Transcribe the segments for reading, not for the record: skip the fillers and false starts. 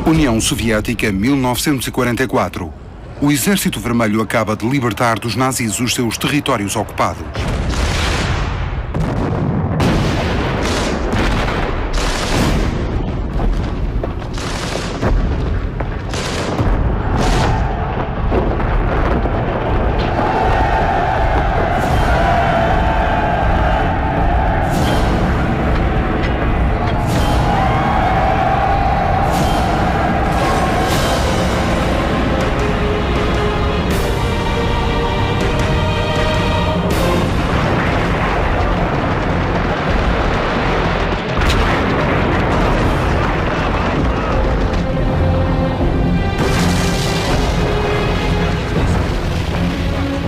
União Soviética, 1944. O Exército Vermelho acaba de libertar dos nazis os seus territórios ocupados.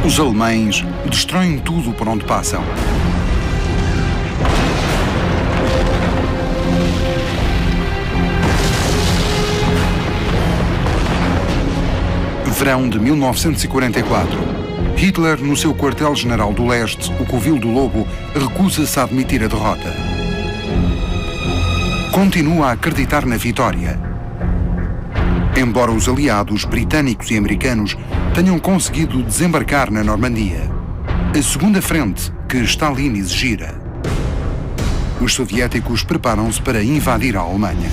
Os alemães destroem tudo por onde passam. Verão de 1944. Hitler, no seu quartel-general do leste, o Covil do Lobo, recusa-se a admitir a derrota. Continua a acreditar na vitória. Embora os aliados britânicos e americanos tenham conseguido desembarcar na Normandia, a segunda frente que Stalin exigira. Os soviéticos preparam-se para invadir a Alemanha.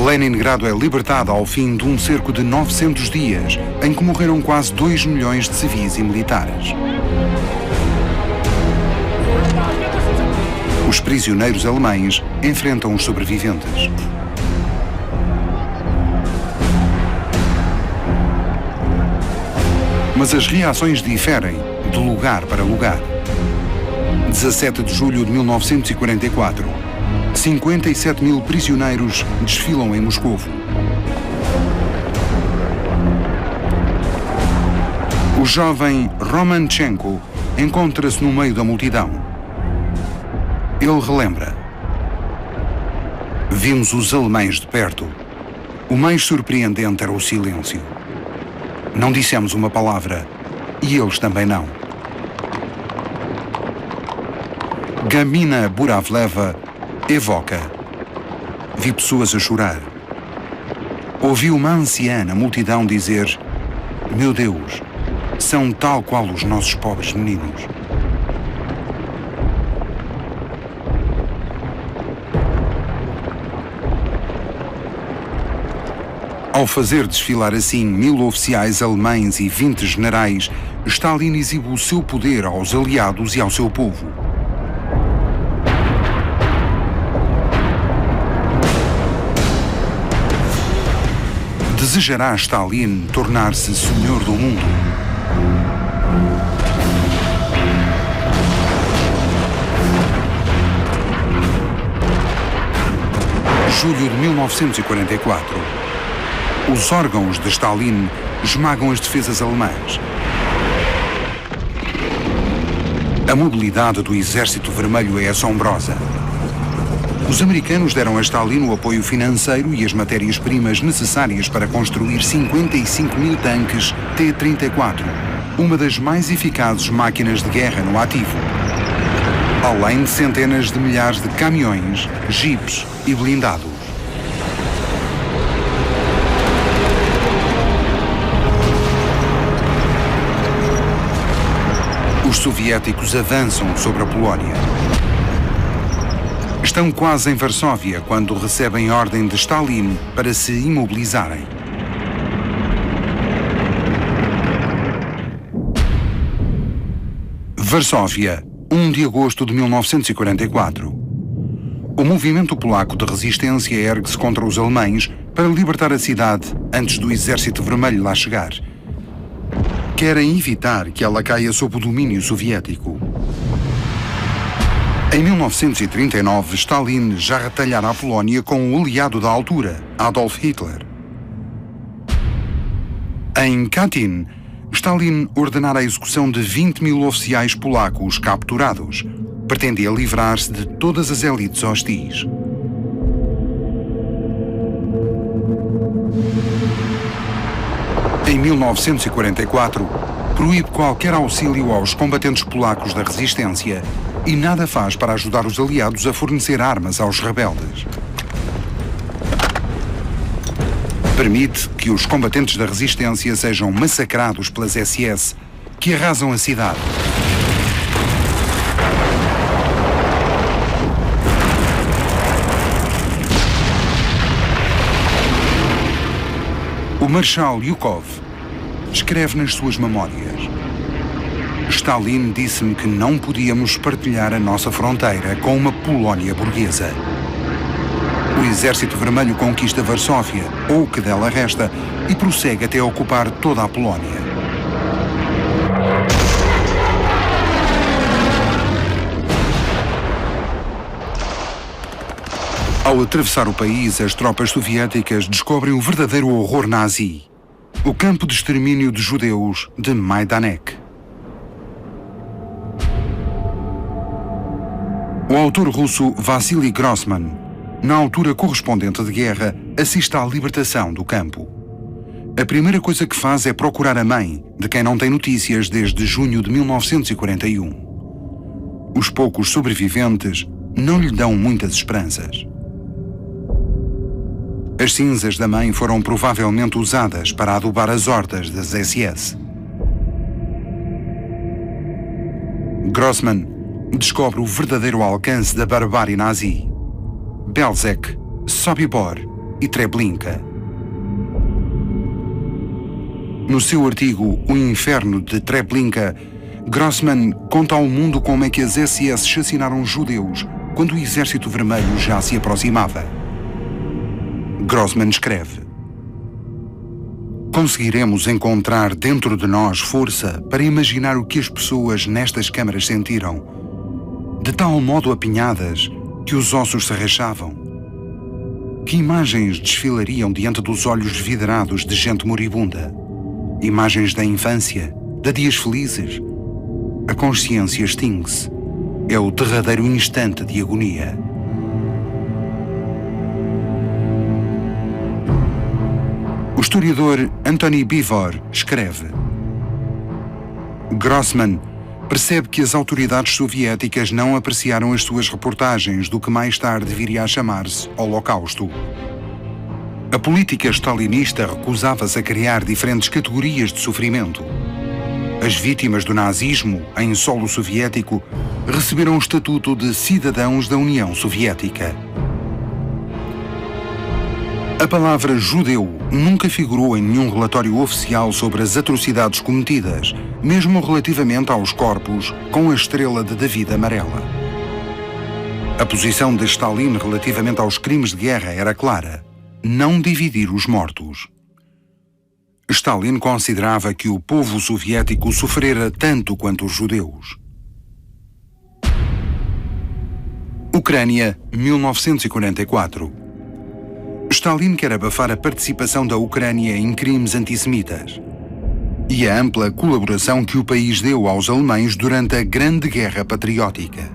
Leningrado é libertada ao fim de um cerco de 900 dias, em que morreram quase 2 milhões de civis e militares. Os prisioneiros alemães enfrentam os sobreviventes. Mas as reações diferem de lugar para lugar. 17 de julho de 1944. 57 mil prisioneiros desfilam em Moscovo. O jovem Romanchenko encontra-se no meio da multidão. Ele relembra: vimos os alemães de perto. O mais surpreendente era o silêncio. Não dissemos uma palavra, e eles também não. Gamina Buravleva evoca: vi pessoas a chorar. Ouvi uma anciã na multidão dizer: meu Deus, são tal qual os nossos pobres meninos. Ao fazer desfilar assim 1000 oficiais alemães e 20 generais, Stalin exibe o seu poder aos aliados e ao seu povo. Desejará Stalin tornar-se senhor do mundo? Julho de 1944. Os órgãos de Stalin esmagam as defesas alemãs. A mobilidade do Exército Vermelho é assombrosa. Os americanos deram a Stalin o apoio financeiro e as matérias-primas necessárias para construir 55 mil tanques T-34, uma das mais eficazes máquinas de guerra no ativo. Além de centenas de milhares de caminhões, jipes e blindados. Os soviéticos avançam sobre a Polónia. Estão quase em Varsóvia quando recebem ordem de Stalin para se imobilizarem. Varsóvia, 1 de agosto de 1944. O movimento polaco de resistência ergue-se contra os alemães para libertar a cidade antes do Exército Vermelho lá chegar. Querem evitar que ela caia sob o domínio soviético. Em 1939, Stalin já retalhara a Polónia com o aliado da altura, Adolf Hitler. Em Katyn, Stalin ordenara a execução de 20 mil oficiais polacos capturados. Pretendia livrar-se de todas as elites hostis. Em 1944, proíbe qualquer auxílio aos combatentes polacos da resistência e nada faz para ajudar os aliados a fornecer armas aos rebeldes. Permite que os combatentes da resistência sejam massacrados pelas SS, que arrasam a cidade. O Marshal Yukov escreve nas suas memórias: Stalin disse-me que não podíamos partilhar a nossa fronteira com uma Polónia burguesa. O Exército Vermelho conquista Varsóvia, ou o que dela resta, e prossegue até ocupar toda a Polónia. Ao atravessar o país, as tropas soviéticas descobrem o verdadeiro horror nazi: o campo de extermínio de judeus de Majdanek. O autor russo Vassily Grossman, na altura correspondente de guerra, assiste à libertação do campo. A primeira coisa que faz é procurar a mãe, de quem não tem notícias desde junho de 1941. Os poucos sobreviventes não lhe dão muitas esperanças. As cinzas da mãe foram provavelmente usadas para adubar as hortas das SS. Grossman descobre o verdadeiro alcance da barbárie nazi: Belzec, Sobibor e Treblinka. No seu artigo O Inferno de Treblinka, Grossman conta ao mundo como é que as SS chacinaram judeus quando o Exército Vermelho já se aproximava. Grossman escreve: conseguiremos encontrar dentro de nós força para imaginar o que as pessoas nestas câmaras sentiram, de tal modo apinhadas que os ossos se rachavam. Que imagens desfilariam diante dos olhos vidrados de gente moribunda? Imagens da infância, de dias felizes. A consciência extingue-se. É o derradeiro instante de agonia. O historiador Anthony Beevor escreve: Grossman percebe que as autoridades soviéticas não apreciaram as suas reportagens do que mais tarde viria a chamar-se Holocausto. A política stalinista recusava-se a criar diferentes categorias de sofrimento. As vítimas do nazismo, em solo soviético, receberam o estatuto de cidadãos da União Soviética. A palavra judeu nunca figurou em nenhum relatório oficial sobre as atrocidades cometidas, mesmo relativamente aos corpos com a estrela de David amarela. A posição de Stalin relativamente aos crimes de guerra era clara: não dividir os mortos. Stalin considerava que o povo soviético sofrera tanto quanto os judeus. Ucrânia, 1944. Stalin quer abafar a participação da Ucrânia em crimes antissemitas e a ampla colaboração que o país deu aos alemães durante a Grande Guerra Patriótica.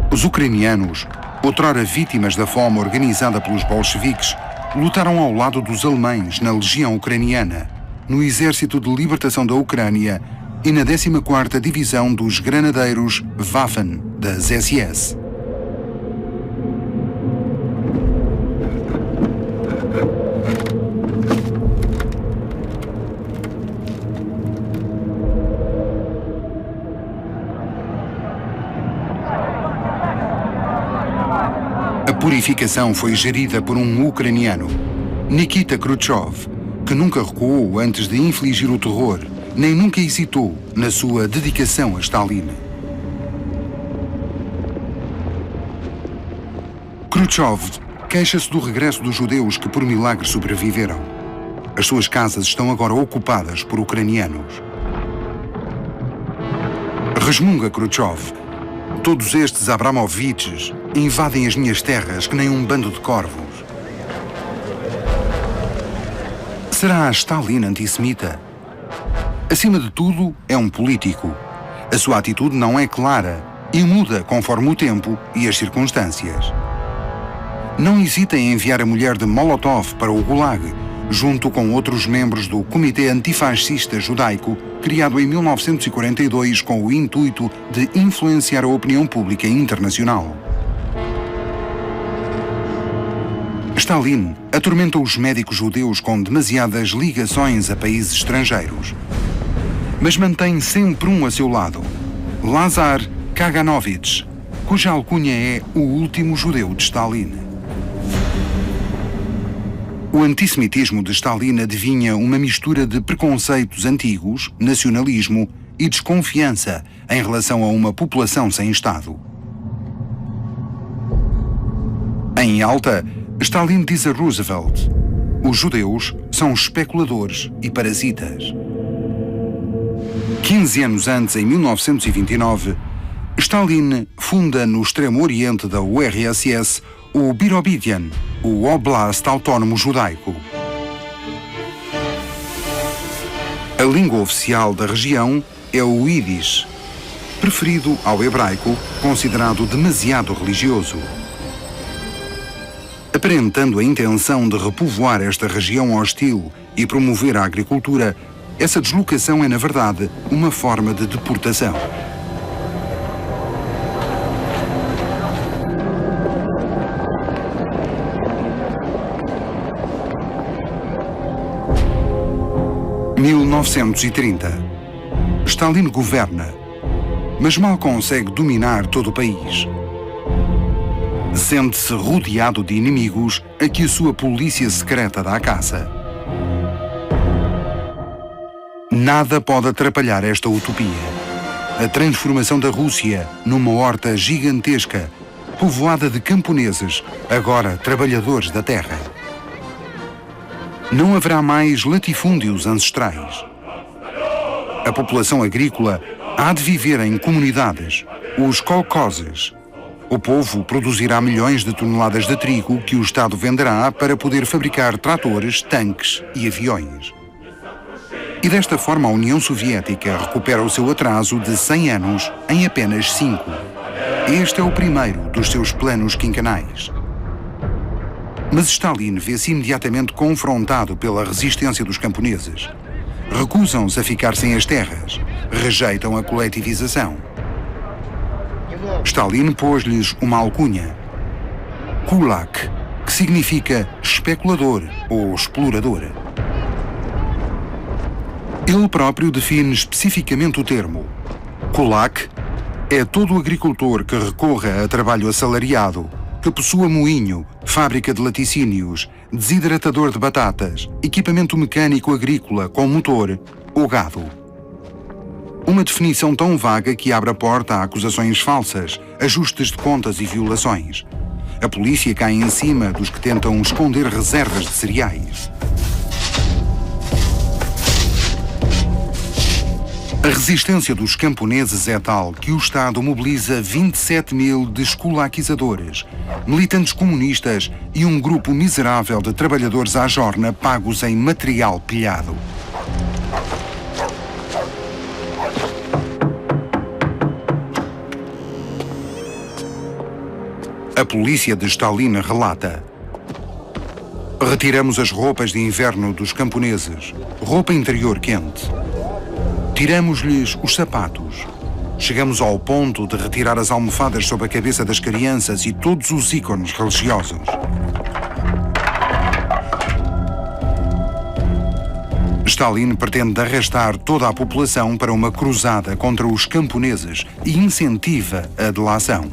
Os ucranianos, outrora vítimas da fome organizada pelos bolcheviques, lutaram ao lado dos alemães na Legião Ucraniana, no Exército de Libertação da Ucrânia e na 14ª Divisão dos Granadeiros Waffen das SS. A purificação foi gerida por um ucraniano, Nikita Khrushchev, que nunca recuou antes de infligir o terror, nem nunca hesitou na sua dedicação a Stalin. Khrushchev queixa-se do regresso dos judeus que por milagre sobreviveram. As suas casas estão agora ocupadas por ucranianos. Resmunga Khrushchev: todos estes Abramoviches invadem as minhas terras que nem um bando de corvos. Será Stalin antissemita? Acima de tudo, é um político. A sua atitude não é clara e muda conforme o tempo e as circunstâncias. Não hesita em enviar a mulher de Molotov para o Gulag, junto com outros membros do Comitê Antifascista Judaico, criado em 1942 com o intuito de influenciar a opinião pública internacional. Stalin atormenta os médicos judeus com demasiadas ligações a países estrangeiros. Mas mantém sempre um a seu lado, Lazar Kaganovich, cuja alcunha é o último judeu de Stalin. O antissemitismo de Stalin adivinha uma mistura de preconceitos antigos, nacionalismo e desconfiança em relação a uma população sem Estado. Em Yalta, Stalin diz a Roosevelt: os judeus são especuladores e parasitas. 15 anos antes, em 1929, Stalin funda no extremo oriente da URSS o Birobidzhan, o Oblast Autónomo Judaico. A língua oficial da região é o Yiddish, preferido ao hebraico, considerado demasiado religioso. Aparentando a intenção de repovoar esta região hostil e promover a agricultura, essa deslocação é, na verdade, uma forma de deportação. Em 1930. Stalin governa, mas mal consegue dominar todo o país. Sente-se rodeado de inimigos a que a sua polícia secreta dá caça. Nada pode atrapalhar esta utopia. A transformação da Rússia numa horta gigantesca, povoada de camponeses, agora trabalhadores da terra. Não haverá mais latifúndios ancestrais. A população agrícola há de viver em comunidades, os kolkhozes. O povo produzirá milhões de toneladas de trigo que o Estado venderá para poder fabricar tratores, tanques e aviões. E desta forma a União Soviética recupera o seu atraso de 100 anos em apenas 5. Este é o primeiro dos seus planos quinquenais. Mas Stalin vê-se imediatamente confrontado pela resistência dos camponeses. Recusam-se a ficar sem as terras, rejeitam a coletivização. Stalin pôs-lhes uma alcunha, Kulak, que significa especulador ou explorador. Ele próprio define especificamente o termo. Kulak é todo agricultor que recorra a trabalho assalariado, que possua moinho, fábrica de laticínios, desidratador de batatas, equipamento mecânico agrícola com motor ou gado. Uma definição tão vaga que abre a porta a acusações falsas, ajustes de contas e violações. A polícia cai em cima dos que tentam esconder reservas de cereais. A resistência dos camponeses é tal que o Estado mobiliza 27 mil deskulakizadores, militantes comunistas e um grupo miserável de trabalhadores à jorna pagos em material pilhado. A polícia de Stalin relata: retiramos as roupas de inverno dos camponeses, roupa interior quente. Tiramos-lhes os sapatos. Chegamos ao ponto de retirar as almofadas sob a cabeça das crianças e todos os ícones religiosos. Stalin pretende arrastar toda a população para uma cruzada contra os camponeses e incentiva a delação.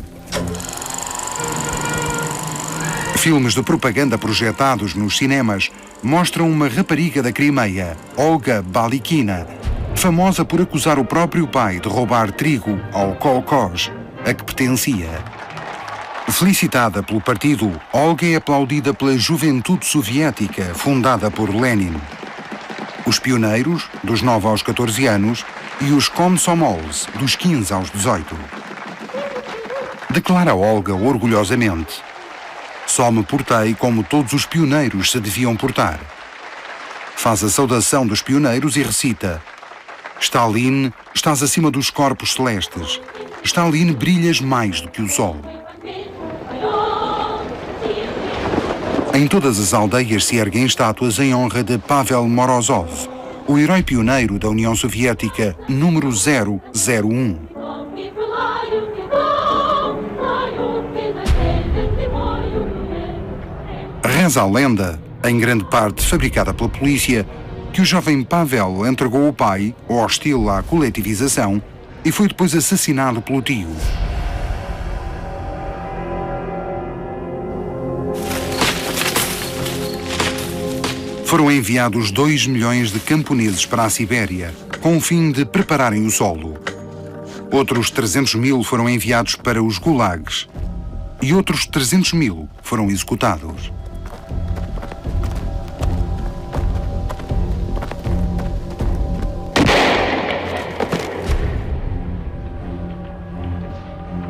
Filmes de propaganda projetados nos cinemas mostram uma rapariga da Crimeia, Olga Balikina, famosa por acusar o próprio pai de roubar trigo ao kolkhoz a que pertencia. Felicitada pelo partido, Olga é aplaudida pela Juventude Soviética, fundada por Lenin. Os pioneiros, dos 9 aos 14 anos, e os komsomols, dos 15 aos 18. Declara Olga orgulhosamente: só me portei como todos os pioneiros se deviam portar. Faz a saudação dos pioneiros e recita: Stalin, estás acima dos corpos celestes. Stalin, brilhas mais do que o sol. Em todas as aldeias se erguem estátuas em honra de Pavel Morozov, o herói pioneiro da União Soviética número 001. Reza a lenda, em grande parte fabricada pela polícia, que o jovem Pavel entregou o pai, hostil à coletivização, e foi depois assassinado pelo tio. Foram enviados 2 milhões de camponeses para a Sibéria, com o fim de prepararem o solo. Outros 300 mil foram enviados para os gulags e outros 300 mil foram executados.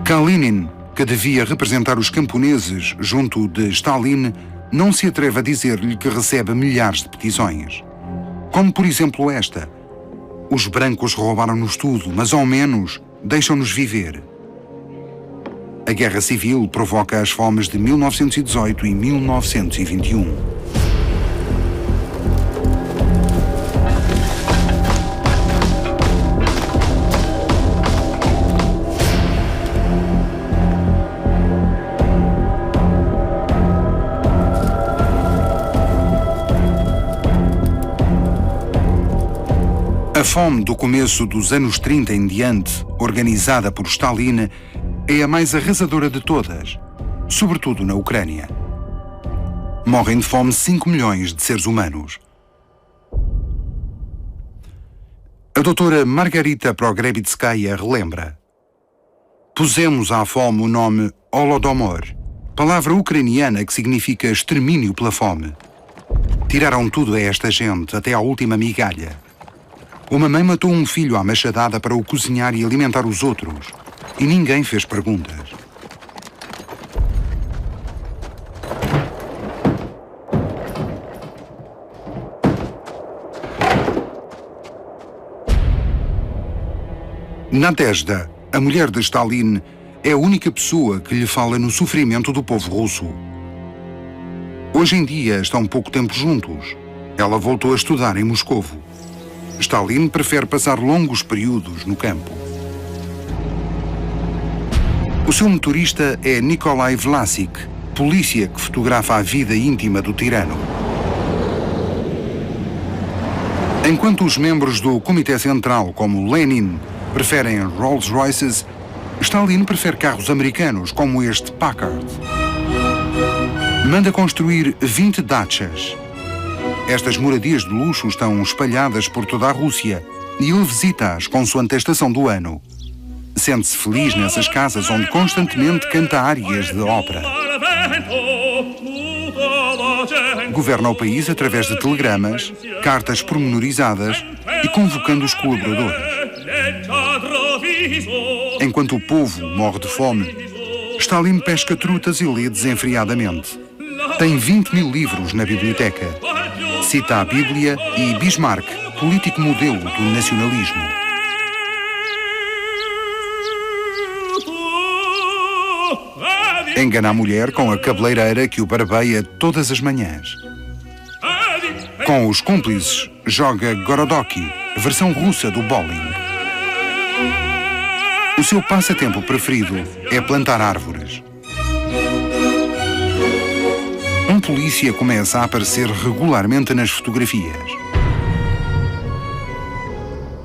Kalinin, que devia representar os camponeses junto de Stalin, não se atreve a dizer-lhe que recebe milhares de petições. Como, por exemplo, esta. Os brancos roubaram-nos tudo, mas ao menos deixam-nos viver. A Guerra Civil provoca as fomes de 1918 e 1921. A fome do começo dos anos 30 em diante, organizada por Stalin, é a mais arrasadora de todas, sobretudo na Ucrânia. Morrem de fome 5 milhões de seres humanos. A doutora Margarita Pogrebitskaya relembra: pusemos à fome o nome Holodomor, palavra ucraniana que significa extermínio pela fome. Tiraram tudo a esta gente, até à última migalha. Uma mãe matou um filho à machadada para o cozinhar e alimentar os outros, e ninguém fez perguntas. Nadezhda, a mulher de Stalin, é a única pessoa que lhe fala no sofrimento do povo russo. Hoje em dia estão pouco tempo juntos. Ela voltou a estudar em Moscovo. Stalin prefere passar longos períodos no campo. O seu motorista é Nikolai Vlasic, polícia que fotografa a vida íntima do tirano. Enquanto os membros do Comitê Central, como Lenin, preferem Rolls-Royces, Stalin prefere carros americanos, como este Packard. Manda construir 20 dachas. Estas moradias de luxo estão espalhadas por toda a Rússia e ele visita-as consoante a estação do ano. Sente-se feliz nessas casas onde constantemente canta árias de ópera. Governa o país através de telegramas, cartas pormenorizadas e convocando os colaboradores. Enquanto o povo morre de fome, Stalin pesca trutas e lê desenfreadamente. Tem 20 mil livros na biblioteca. Cita a Bíblia e Bismarck, político modelo do nacionalismo. Engana a mulher com a cabeleireira que o barbeia todas as manhãs. Com os cúmplices, joga Gorodoki, versão russa do bowling. O seu passatempo preferido é plantar árvores. Um polícia começa a aparecer regularmente nas fotografias.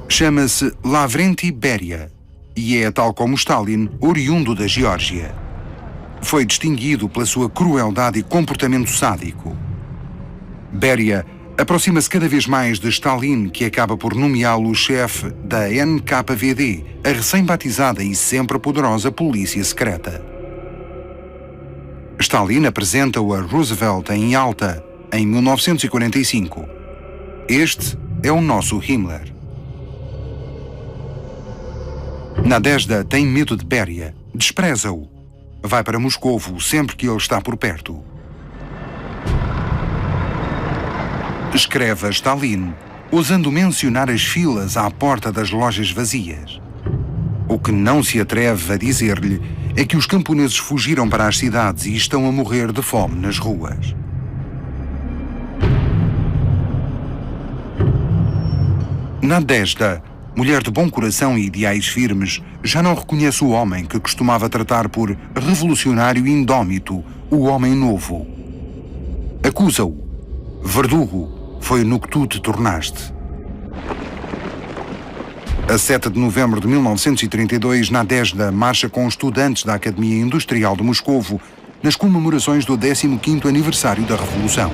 Chama-se Lavrenti Beria e é, tal como Stalin, oriundo da Geórgia. Foi distinguido pela sua crueldade e comportamento sádico. Beria aproxima-se cada vez mais de Stalin, que acaba por nomeá-lo chefe da NKVD, a recém-batizada e sempre poderosa polícia secreta. Stalin apresenta-o a Roosevelt em Yalta, em 1945. Este é o nosso Himmler. Nadezhda tem medo de Beria, despreza-o. Vai para Moscovo sempre que ele está por perto. Escreve a Stalin, ousando mencionar as filas à porta das lojas vazias. O que não se atreve a dizer-lhe é que os camponeses fugiram para as cidades e estão a morrer de fome nas ruas. Nadezhda, mulher de bom coração e ideais firmes, já não reconhece o homem que costumava tratar por revolucionário e indómito, o homem novo. Acusa-o. Verdugo, foi no que tu te tornaste. A 7 de novembro de 1932, Nadezhda marcha com estudantes da Academia Industrial de Moscovo nas comemorações do 15º aniversário da Revolução.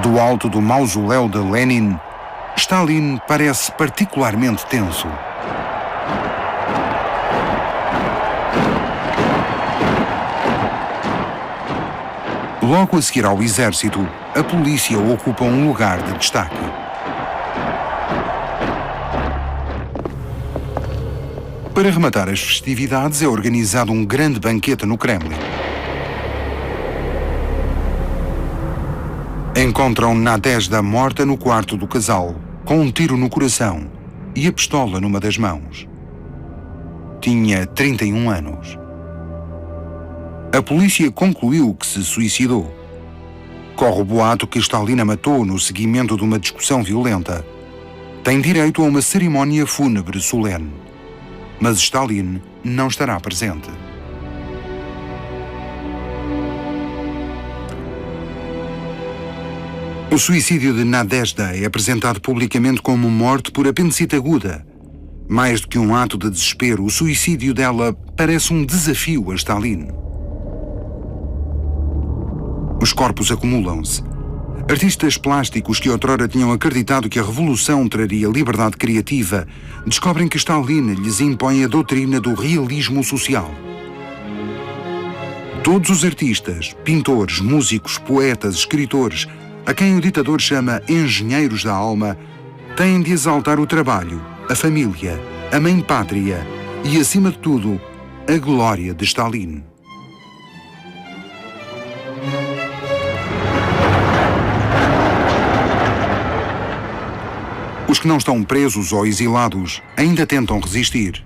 Do alto do mausoléu de Lenin, Stalin parece particularmente tenso. Logo a seguir ao exército, a polícia ocupa um lugar de destaque. Para rematar as festividades, é organizado um grande banquete no Kremlin. Encontram Nadezhda morta no quarto do casal, com um tiro no coração e a pistola numa das mãos. Tinha 31 anos. A polícia concluiu que se suicidou. Corre o boato que Stalin a matou no seguimento de uma discussão violenta. Tem direito a uma cerimónia fúnebre solene. Mas Stalin não estará presente. O suicídio de Nadezhda é apresentado publicamente como morte por apendicite aguda. Mais do que um ato de desespero, o suicídio dela parece um desafio a Stalin. Os corpos acumulam-se. Artistas plásticos que outrora tinham acreditado que a revolução traria liberdade criativa descobrem que Stalin lhes impõe a doutrina do realismo social. Todos os artistas, pintores, músicos, poetas, escritores, a quem o ditador chama engenheiros da alma, têm de exaltar o trabalho, a família, a mãe-pátria e, acima de tudo, a glória de Stalin. Os que não estão presos ou exilados ainda tentam resistir.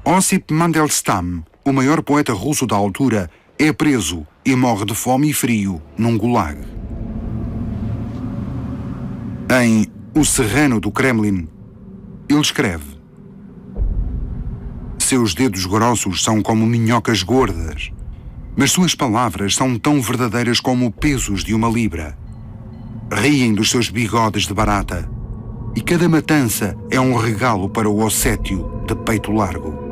Ossip Mandelstam, o maior poeta russo da altura, é preso e morre de fome e frio num gulag. Em O Serrano do Kremlin, ele escreve: seus dedos grossos são como minhocas gordas, mas suas palavras são tão verdadeiras como pesos de uma libra. Riem dos seus bigodes de barata, e cada matança é um regalo para o ossétio de peito largo.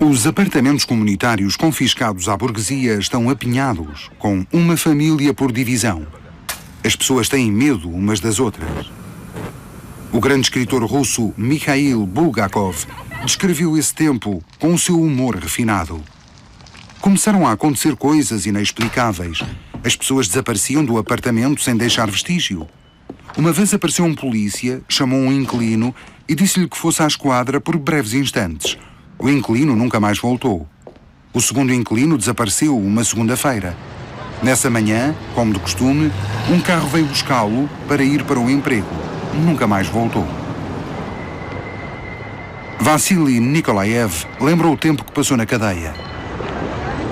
Os apartamentos comunitários confiscados à burguesia estão apinhados, com uma família por divisão. As pessoas têm medo umas das outras. O grande escritor russo Mikhail Bulgakov descreveu esse tempo com o seu humor refinado. Começaram a acontecer coisas inexplicáveis. As pessoas desapareciam do apartamento sem deixar vestígio. Uma vez apareceu um polícia, chamou um inquilino e disse-lhe que fosse à esquadra por breves instantes. O inquilino nunca mais voltou. O segundo inquilino desapareceu uma segunda-feira. Nessa manhã, como de costume, um carro veio buscá-lo para ir para o emprego. Nunca mais voltou. Vassily Nikolaev lembra o tempo que passou na cadeia.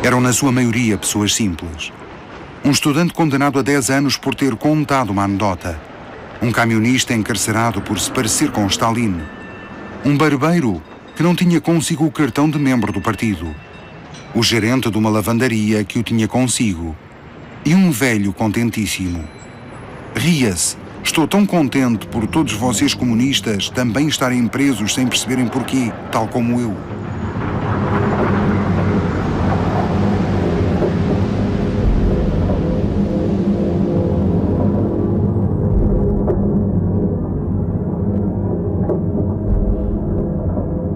Eram na sua maioria pessoas simples. Um estudante condenado a 10 anos por ter contado uma anedota. Um camionista encarcerado por se parecer com Stalin. Um barbeiro que não tinha consigo o cartão de membro do partido. O gerente de uma lavandaria que o tinha consigo. E um velho contentíssimo. Ria-se. Estou tão contente por todos vocês comunistas também estarem presos sem perceberem porquê, tal como eu.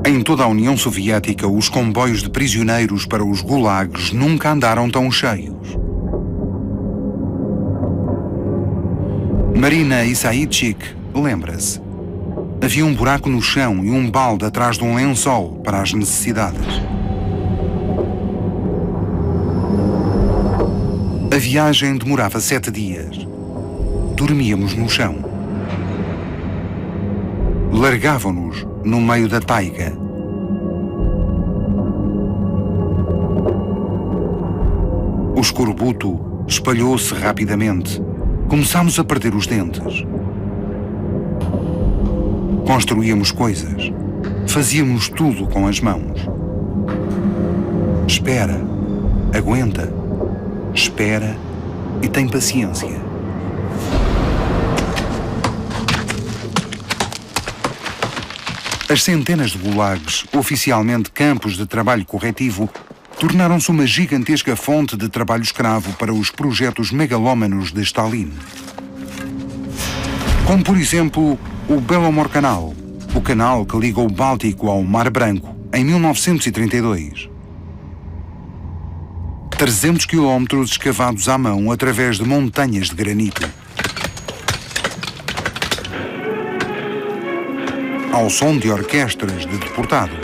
Em toda a União Soviética, os comboios de prisioneiros para os gulags nunca andaram tão cheios. Marina Isaitchik lembra-se. Havia um buraco no chão e um balde atrás de um lençol para as necessidades. A viagem demorava 7 dias. Dormíamos no chão. Largavam-nos no meio da taiga. O escorbuto espalhou-se rapidamente. Começámos a perder os dentes. Construíamos coisas. Fazíamos tudo com as mãos. Espera, aguenta, espera e tem paciência. As centenas de gulags, oficialmente campos de trabalho corretivo, tornaram-se uma gigantesca fonte de trabalho escravo para os projetos megalómanos de Stalin. Como, por exemplo, o Belomor-Canal, o canal que liga o Báltico ao Mar Branco, em 1932. 300 quilómetros escavados à mão através de montanhas de granito. Ao som de orquestras de deportados.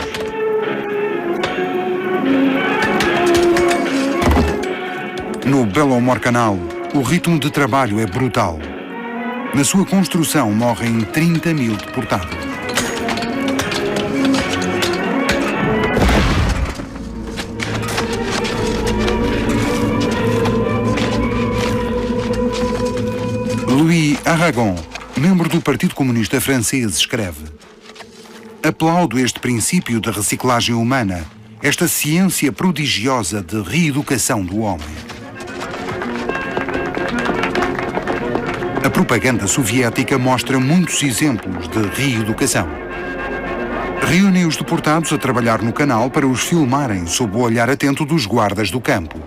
No Belomor-Canal, o ritmo de trabalho é brutal. Na sua construção morrem 30 mil deportados. Louis Aragon, membro do Partido Comunista Francês, escreve: aplaudo este princípio de reciclagem humana, esta ciência prodigiosa de reeducação do homem. A propaganda soviética mostra muitos exemplos de reeducação. Reúnem os deportados a trabalhar no canal para os filmarem sob o olhar atento dos guardas do campo.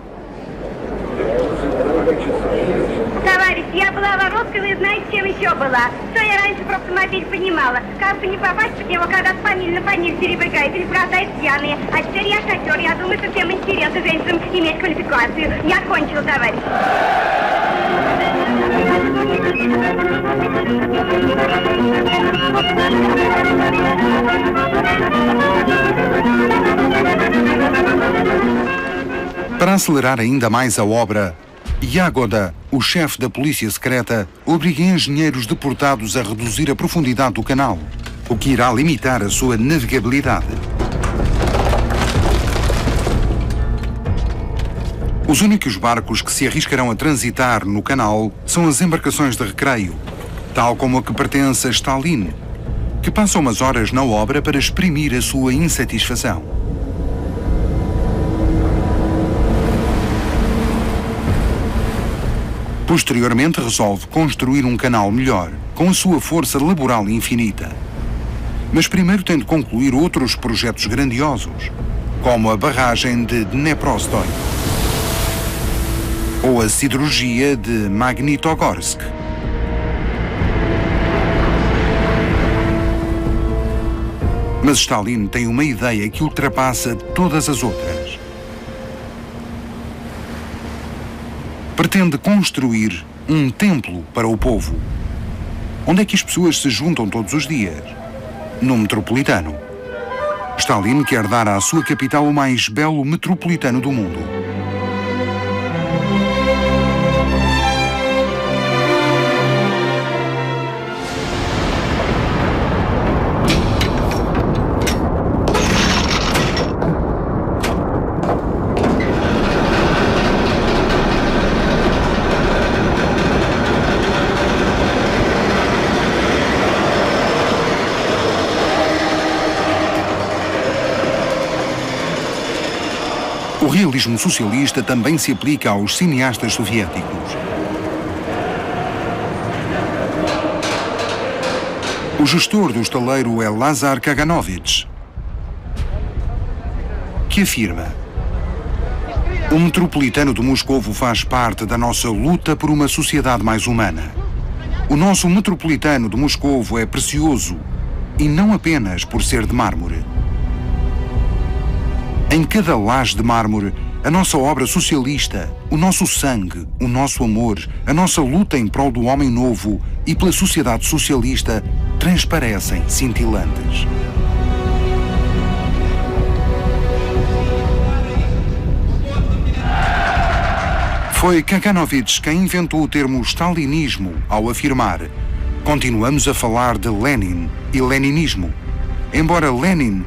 Я была воровкой, вы знаете, чем еще была. Что я раньше про автомобиль понимала. Как бы не попасть под него, когда с фамилии на фамилию перебегает или бросает пьяные. А теперь я шофер. Я думаю, что всем интересно женщинам иметь квалификацию. Я кончила, товарищ. Para acelerar ainda mais a obra, Yagoda, o chefe da polícia secreta, obriga engenheiros deportados a reduzir a profundidade do canal, o que irá limitar a sua navegabilidade. Os únicos barcos que se arriscarão a transitar no canal são as embarcações de recreio, tal como a que pertence a Stalin, que passa umas horas na obra para exprimir a sua insatisfação. Posteriormente resolve construir um canal melhor, com a sua força laboral infinita. Mas primeiro tem de concluir outros projetos grandiosos, como a barragem de Dneprostoy ou a siderurgia de Magnitogorsk. Mas Stalin tem uma ideia que ultrapassa todas as outras. Pretende construir um templo para o povo. Onde é que as pessoas se juntam todos os dias? No metropolitano. Stalin quer dar à sua capital o mais belo metropolitano do mundo. O realismo socialista também se aplica aos cineastas soviéticos. O gestor do estaleiro é Lazar Kaganovich, que afirma: o metropolitano de Moscovo faz parte da nossa luta por uma sociedade mais humana. O nosso metropolitano de Moscovo é precioso, e não apenas por ser de mármore. Em cada laje de mármore, a nossa obra socialista, o nosso sangue, o nosso amor, a nossa luta em prol do homem novo e pela sociedade socialista transparecem cintilantes. Foi Kaganovich quem inventou o termo stalinismo ao afirmar: continuamos a falar de Lenin e leninismo. embora Lenin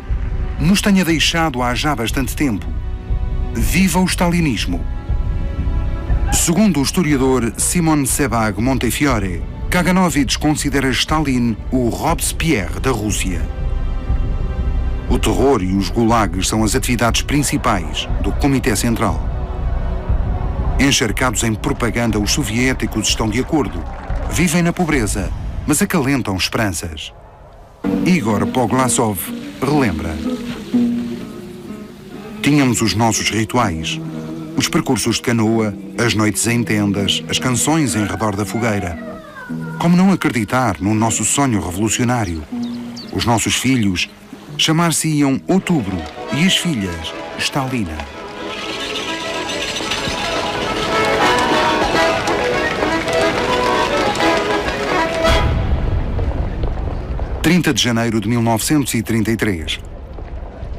nos tenha deixado há já bastante tempo. Viva o stalinismo! Segundo o historiador Simon Sebag Montefiore, Kaganovich considera Stalin o Robespierre da Rússia. O terror e os gulags são as atividades principais do Comitê Central. Encharcados em propaganda, os soviéticos estão de acordo. Vivem na pobreza, mas acalentam esperanças. Igor Poglasov relembra. Tínhamos os nossos rituais, os percursos de canoa, as noites em tendas, as canções em redor da fogueira. Como não acreditar no nosso sonho revolucionário? Os nossos filhos chamar-se-iam Outubro e as filhas Stalina. 30 de janeiro de 1933.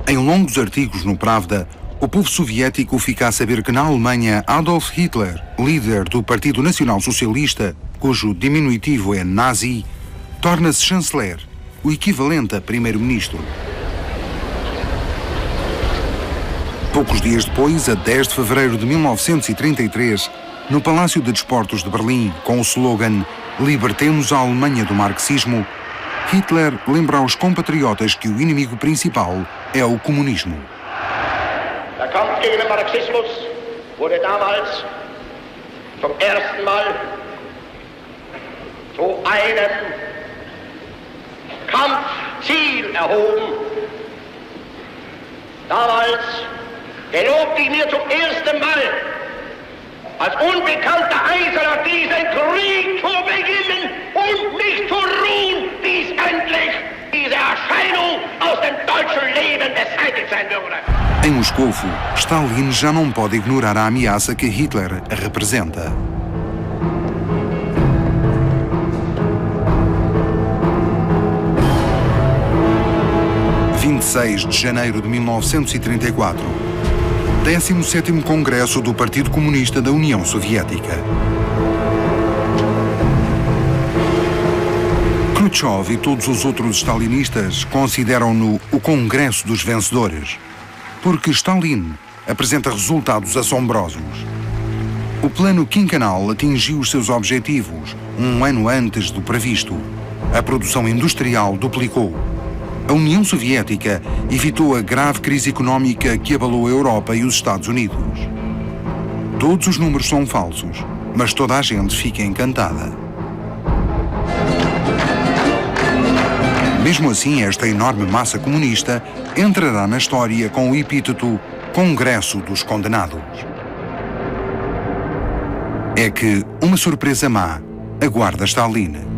Em longos artigos no Pravda, o povo soviético fica a saber que na Alemanha Adolf Hitler, líder do Partido Nacional Socialista, cujo diminutivo é Nazi, torna-se chanceler, o equivalente a primeiro-ministro. Poucos dias depois, a 10 de fevereiro de 1933, no Palácio de Desportos de Berlim, com o slogan "Libertemos a Alemanha do marxismo", Hitler lembra aos compatriotas que o inimigo principal é o comunismo. Der Kampf gegen den Marxismus wurde damals zum ersten Mal zu einem Kampfziel erhoben. Damals gelobte ich mir zum ersten Mal als unbekannter Eiserner diesen Krieg zu beginnen und nicht zu ruhen, bis endlich diese Erscheinung aus dem deutschen Leben beseitigt sein würde. Em Moscou, Stalin já não pode ignorar a ameaça que Hitler representa. – 26 de janeiro de 1934. 17º Congresso do Partido Comunista da União Soviética. Khrushchev e todos os outros stalinistas consideram-no o Congresso dos Vencedores, porque Stalin apresenta resultados assombrosos. O plano quinquenal atingiu os seus objetivos um ano antes do previsto. A produção industrial duplicou. A União Soviética evitou a grave crise económica que abalou a Europa e os Estados Unidos. Todos os números são falsos, mas toda a gente fica encantada. Mesmo assim, esta enorme massa comunista entrará na história com o epíteto Congresso dos Condenados. É que uma surpresa má aguarda Stalin.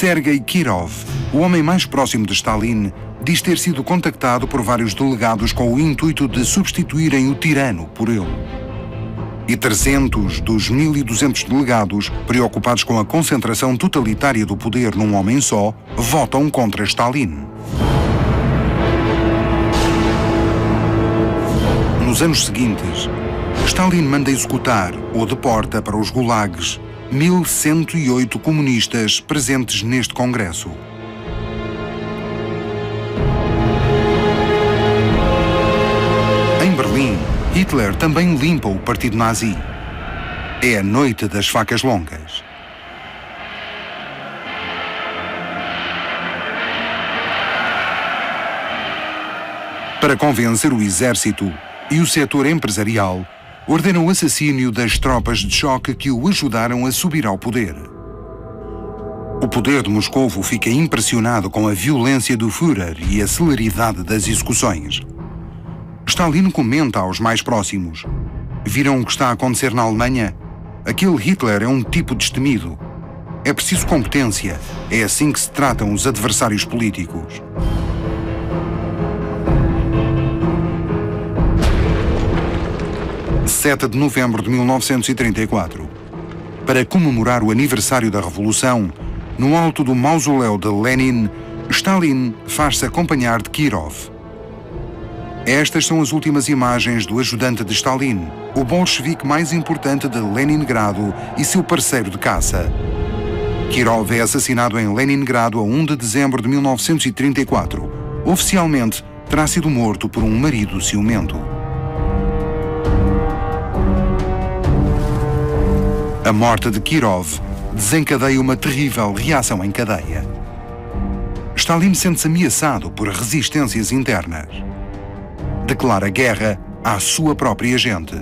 Sergei Kirov, o homem mais próximo de Stalin, diz ter sido contactado por vários delegados com o intuito de substituírem o tirano por ele. E 300 dos 1.200 delegados, preocupados com a concentração totalitária do poder num homem só, votam contra Stalin. Nos anos seguintes, Stalin manda executar ou deporta para os gulags 1.108 comunistas presentes neste congresso. Em Berlim, Hitler também limpa o partido nazi. É a noite das facas longas. Para convencer o exército e o setor empresarial, ordena o assassínio das tropas de choque que o ajudaram a subir ao poder. O poder de Moscovo fica impressionado com a violência do Führer e a celeridade das execuções. Stalin comenta aos mais próximos: viram o que está a acontecer na Alemanha? Aquele Hitler é um tipo destemido. É preciso competência. É assim que se tratam os adversários políticos. – 7 de novembro de 1934. Para comemorar o aniversário da Revolução, no alto do mausoléu de Lenin, Stalin faz-se acompanhar de Kirov. Estas são as últimas imagens do ajudante de Stalin, o bolchevique mais importante de Leningrado e seu parceiro de caça. Kirov é assassinado em Leningrado a 1 de dezembro de 1934. Oficialmente, terá sido morto por um marido ciumento. A morte de Kirov desencadeia uma terrível reação em cadeia. Stalin sente-se ameaçado por resistências internas. Declara guerra à sua própria gente.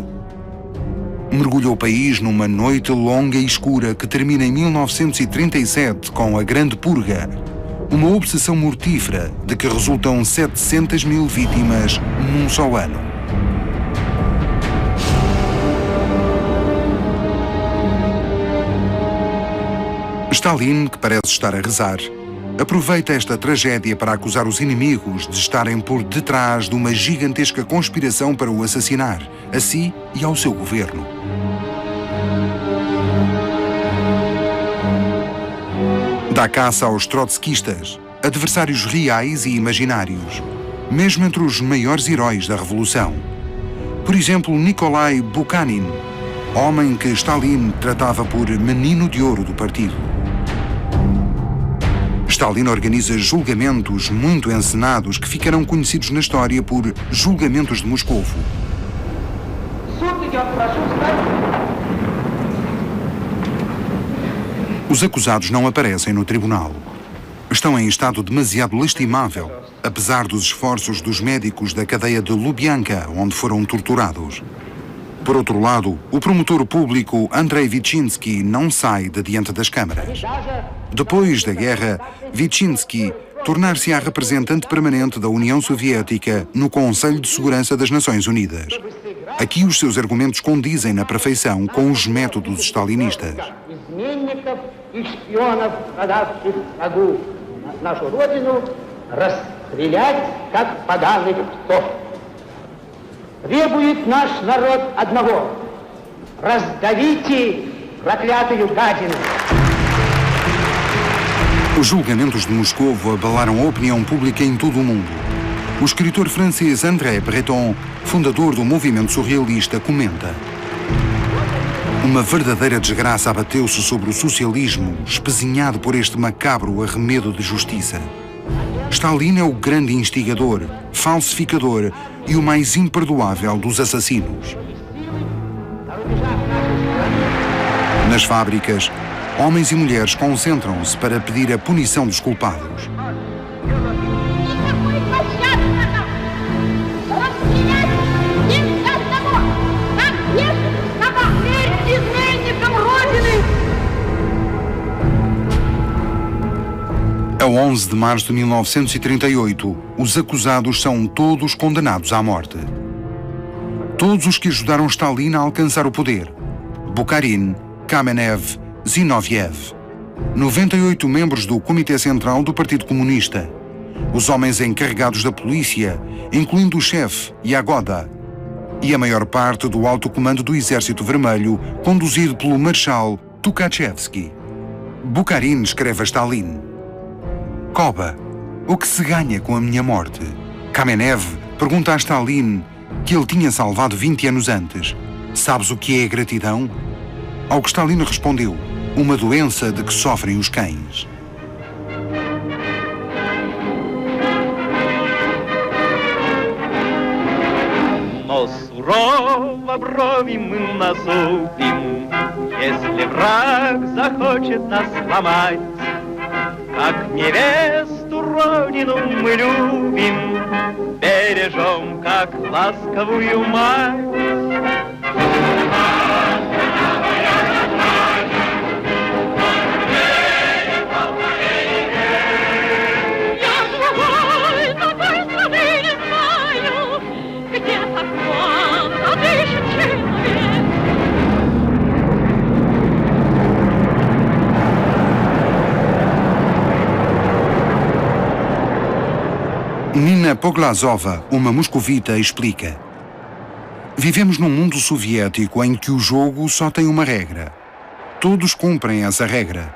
Mergulha o país numa noite longa e escura que termina em 1937 com a Grande Purga, uma obsessão mortífera de que resultam 700 mil vítimas num só ano. Stalin, que parece estar a rezar, aproveita esta tragédia para acusar os inimigos de estarem por detrás de uma gigantesca conspiração para o assassinar, a si e ao seu governo. Dá caça aos trotskistas, adversários reais e imaginários, mesmo entre os maiores heróis da Revolução. Por exemplo, Nikolai Bukhanin, homem que Stalin tratava por menino de ouro do partido. Stalin organiza julgamentos muito encenados que ficarão conhecidos na história por julgamentos de Moscovo. Os acusados não aparecem no tribunal. Estão em estado demasiado lastimável, apesar dos esforços dos médicos da cadeia de Lubyanka, onde foram torturados. Por outro lado, o promotor público Andrei Vichinsky não sai de diante das câmaras. Depois da guerra, Vichinsky tornar-se-á representante permanente da União Soviética no Conselho de Segurança das Nações Unidas. Aqui os seus argumentos condizem na perfeição com os métodos stalinistas. Требует наш народ одного – раздавите проклятую гадину. Os julgamentos de Moscovo abalaram a opinião pública em todo o mundo. O escritor francês André Breton, fundador do movimento surrealista, comenta: uma verdadeira desgraça abateu-se sobre o socialismo, espezinhado por este macabro arremedo de justiça. Stalin é o grande instigador, falsificador e o mais imperdoável dos assassinos. Nas fábricas, homens e mulheres concentram-se para pedir a punição dos culpados. A 11 de março de 1938, os acusados são todos condenados à morte. Todos os que ajudaram Stalin a alcançar o poder: Bukharin, Kamenev, Zinoviev. 98 membros do Comitê Central do Partido Comunista. Os homens encarregados da polícia, incluindo o chefe Yagoda. E a maior parte do alto comando do Exército Vermelho, conduzido pelo Marshal Tukhachevsky. Bukharin escreve a Stalin: Koba, o que se ganha com a minha morte? Kamenev pergunta a Stalin, que ele tinha salvado 20 anos antes: sabes o que é a gratidão? Ao que Stalin respondeu: uma doença de que sofrem os cães. Но сурово брови мы насупим, если враг захочет нас сломать. Как невесту родину мы любим, бережем, как ласковую мать. Nina Poglazova, uma moscovita, explica: vivemos num mundo soviético em que o jogo só tem uma regra. Todos cumprem essa regra.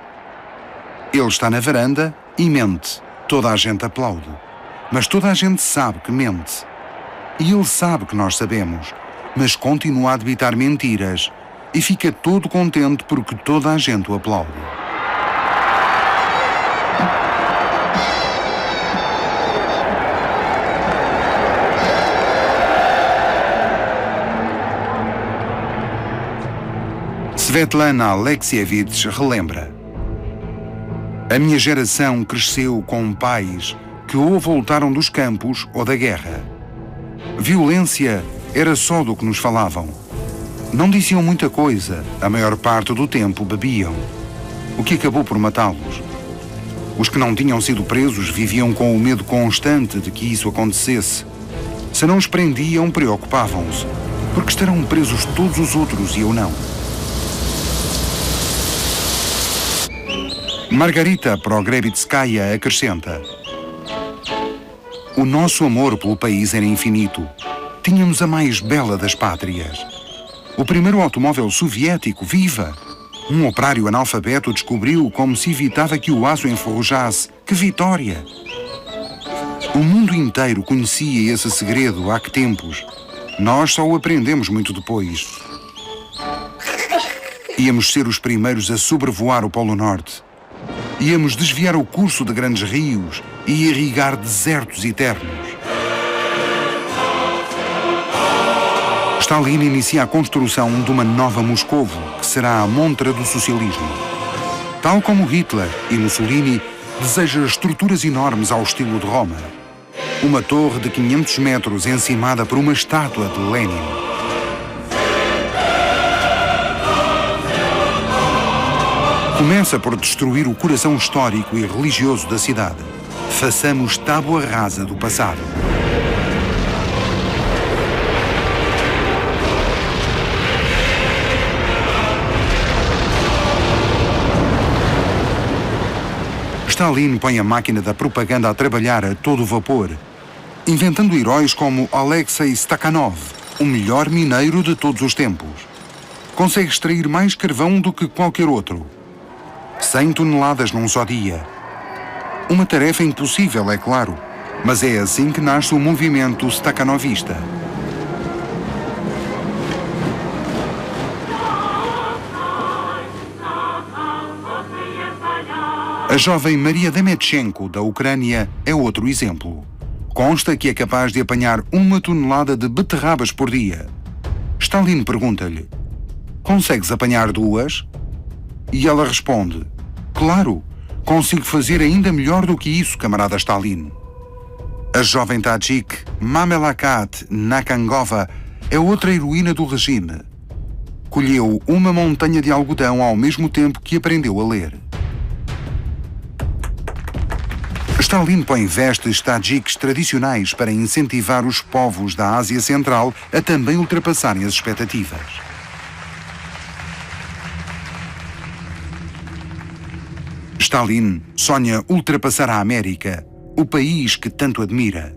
Ele está na varanda e mente. Toda a gente aplaude. Mas toda a gente sabe que mente. E ele sabe que nós sabemos, mas continua a debitar mentiras e fica todo contente porque toda a gente o aplaude. Svetlana Alexievich relembra: a minha geração cresceu com pais que ou voltaram dos campos ou da guerra. Violência era só do que nos falavam. Não diziam muita coisa, a maior parte do tempo bebiam, o que acabou por matá-los. Os que não tinham sido presos viviam com o medo constante de que isso acontecesse. Se não os prendiam, preocupavam-se, porque estarão presos todos os outros e eu não. Margarita Progrebitskaya acrescenta: o nosso amor pelo país era infinito. Tínhamos a mais bela das pátrias. O primeiro automóvel soviético, viva! Um operário analfabeto descobriu como se evitava que o aço enferrujasse. Que vitória! O mundo inteiro conhecia esse segredo há que tempos. Nós só o aprendemos muito depois. Íamos ser os primeiros a sobrevoar o Polo Norte. Íamos desviar o curso de grandes rios e irrigar desertos eternos. Stalin inicia a construção de uma nova Moscovo, que será a montra do socialismo. Tal como Hitler e Mussolini, deseja estruturas enormes ao estilo de Roma. Uma torre de 500 metros encimada por uma estátua de Lenin. Começa por destruir o coração histórico e religioso da cidade. Façamos tábua rasa do passado. Stalin põe a máquina da propaganda a trabalhar a todo vapor, inventando heróis como Alexei Stakhanov, o melhor mineiro de todos os tempos. Consegue extrair mais carvão do que qualquer outro. 100 toneladas num só dia. Uma tarefa impossível, é claro, mas é assim que nasce o movimento stakhanovista. A jovem Maria Demetchenko, da Ucrânia, é outro exemplo. Consta que é capaz de apanhar 1 tonelada de beterrabas por dia. Stalin pergunta-lhe: consegues apanhar 2? E ela responde: claro, consigo fazer ainda melhor do que isso, camarada Stalin. A jovem Tajik Mamelakat Nakangova é outra heroína do regime. Colheu uma montanha de algodão ao mesmo tempo que aprendeu a ler. Stalin põe vestes tajiques tradicionais para incentivar os povos da Ásia Central a também ultrapassarem as expectativas. Stalin sonha ultrapassar a América, o país que tanto admira.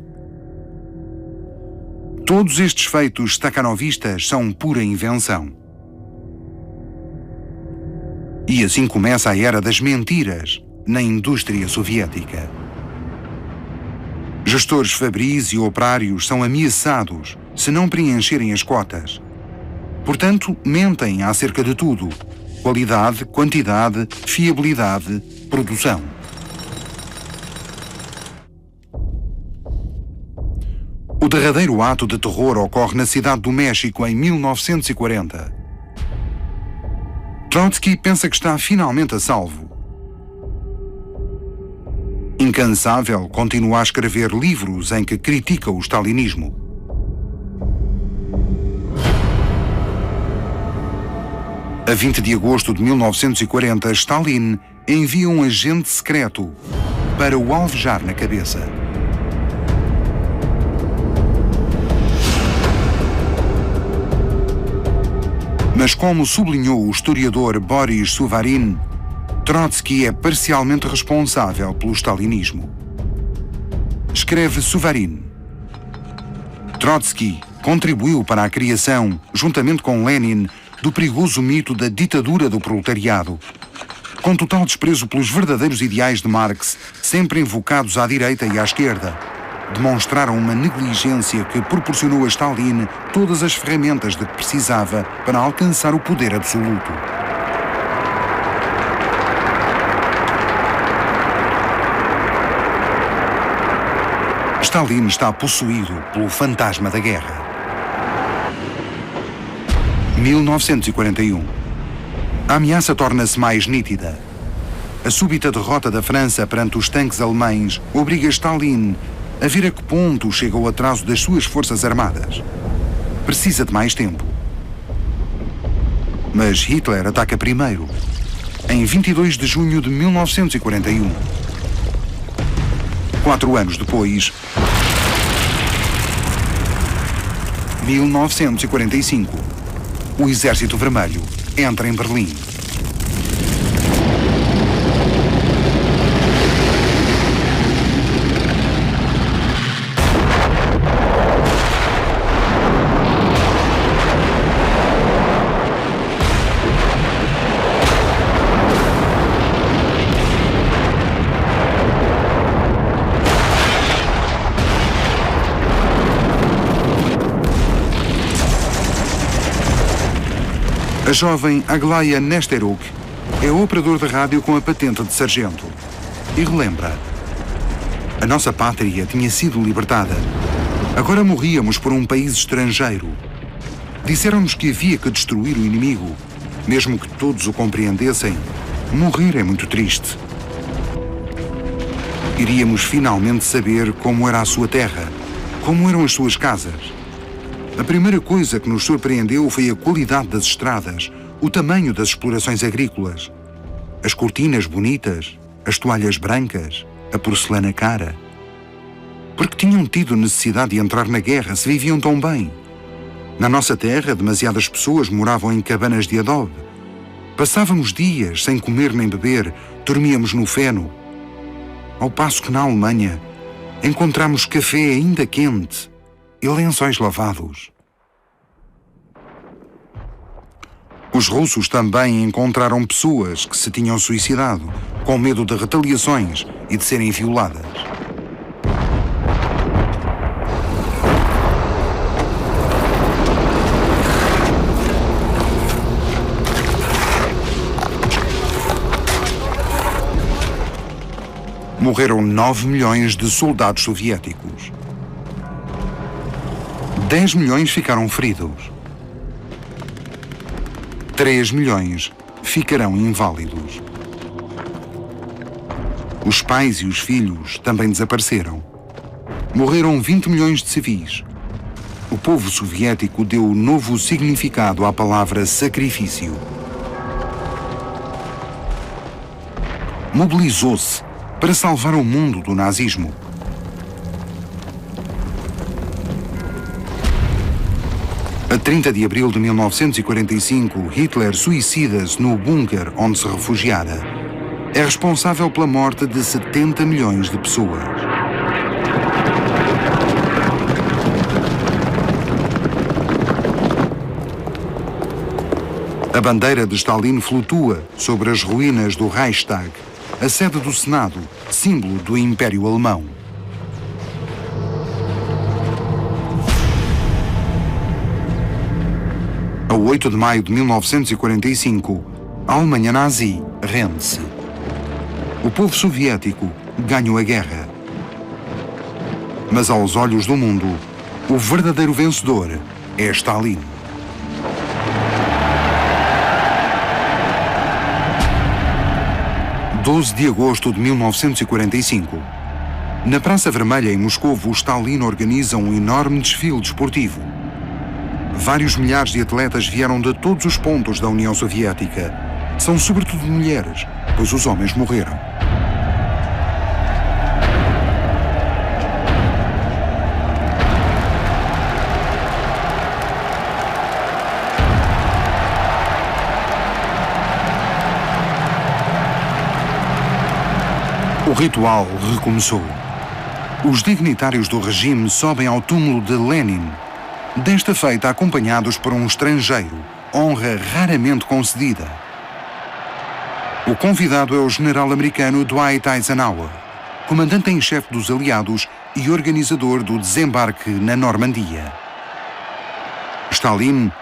Todos estes feitos stakhanovistas são pura invenção. E assim começa a era das mentiras na indústria soviética. Gestores fabris e operários são ameaçados se não preencherem as cotas. Portanto, mentem acerca de tudo: qualidade, quantidade, fiabilidade, produção. O derradeiro ato de terror ocorre na cidade do México em 1940. Trotsky pensa que está finalmente a salvo. Incansável, continua a escrever livros em que critica o stalinismo. A 20 de agosto de 1940, Stalin envia um agente secreto para o alvejar na cabeça. Mas como sublinhou o historiador Boris Suvarin, Trotsky é parcialmente responsável pelo stalinismo. Escreve Suvarin: Trotsky contribuiu para a criação, juntamente com Lenin, do perigoso mito da ditadura do proletariado. Com total desprezo pelos verdadeiros ideais de Marx, sempre invocados à direita e à esquerda, demonstraram uma negligência que proporcionou a Stalin todas as ferramentas de que precisava para alcançar o poder absoluto. Stalin está possuído pelo fantasma da guerra. 1941. A ameaça torna-se mais nítida. A súbita derrota da França perante os tanques alemães obriga Stalin a ver a que ponto chega o atraso das suas forças armadas. Precisa de mais tempo. Mas Hitler ataca primeiro, em 22 de junho de 1941. 4 anos depois, 1945, o Exército Vermelho entra em Berlim. A jovem Aglaya Nesteruk é operador de rádio com a patente de sargento e relembra: a nossa pátria tinha sido libertada. Agora morríamos por um país estrangeiro. Disseram-nos que havia que destruir o inimigo. Mesmo que todos o compreendessem, morrer é muito triste. Iríamos finalmente saber como era a sua terra, como eram as suas casas. A primeira coisa que nos surpreendeu foi a qualidade das estradas, o tamanho das explorações agrícolas, as cortinas bonitas, as toalhas brancas, a porcelana cara. Porque tinham tido necessidade de entrar na guerra se viviam tão bem? Na nossa terra, demasiadas pessoas moravam em cabanas de adobe. Passávamos dias sem comer nem beber, dormíamos no feno. Ao passo que na Alemanha encontramos café ainda quente e lençóis lavados. Os russos também encontraram pessoas que se tinham suicidado, com medo de retaliações e de serem violadas. Morreram 9 milhões de soldados soviéticos. 10 milhões ficaram feridos. 3 milhões ficarão inválidos. Os pais e os filhos também desapareceram. Morreram 20 milhões de civis. O povo soviético deu novo significado à palavra sacrifício. Mobilizou-se para salvar o mundo do nazismo. A 30 de abril de 1945, Hitler suicida-se no bunker onde se refugiara. É responsável pela morte de 70 milhões de pessoas. A bandeira de Stalin flutua sobre as ruínas do Reichstag, a sede do Senado, símbolo do Império Alemão. A 8 de maio de 1945, a Alemanha nazi rende-se. O povo soviético ganhou a guerra. Mas aos olhos do mundo, o verdadeiro vencedor é Stalin. – 12 de agosto de 1945. Na Praça Vermelha, em Moscovo, Stalin organiza um enorme desfile desportivo. Vários milhares de atletas vieram de todos os pontos da União Soviética. São sobretudo mulheres, pois os homens morreram. O ritual recomeçou. Os dignitários do regime sobem ao túmulo de Lenin, desta feita acompanhados por um estrangeiro, honra raramente concedida. O convidado é o general americano Dwight Eisenhower, comandante em chefe dos aliados e organizador do desembarque na Normandia. Stalin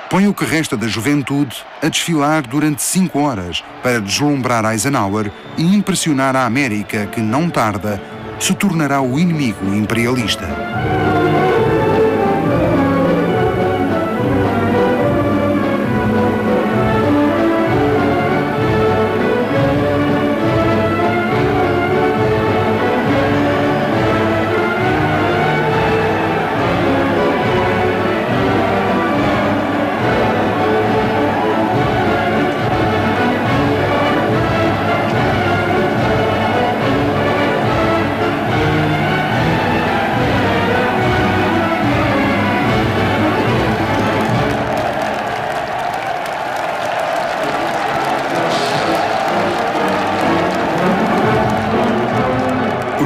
põe o que resta da juventude a desfilar durante 5 horas para deslumbrar Eisenhower e impressionar a América que, não tarda, se tornará o inimigo imperialista.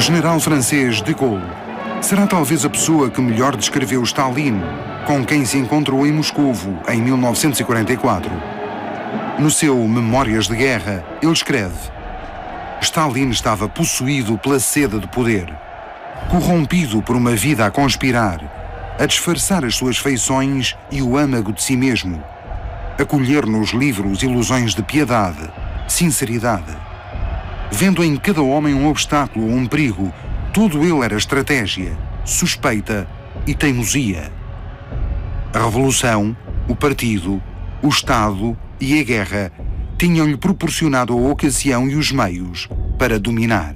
O general francês de Gaulle será talvez a pessoa que melhor descreveu Stalin, com quem se encontrou em Moscovo em 1944. No seu Memórias de Guerra, ele escreve: Stalin estava possuído pela sede de poder, corrompido por uma vida a conspirar, a disfarçar as suas feições e o âmago de si mesmo, a colher nos livros ilusões de piedade, sinceridade. Vendo em cada homem um obstáculo ou um perigo, tudo ele era estratégia, suspeita e teimosia. A revolução, o partido, o Estado e a guerra tinham-lhe proporcionado a ocasião e os meios para dominar.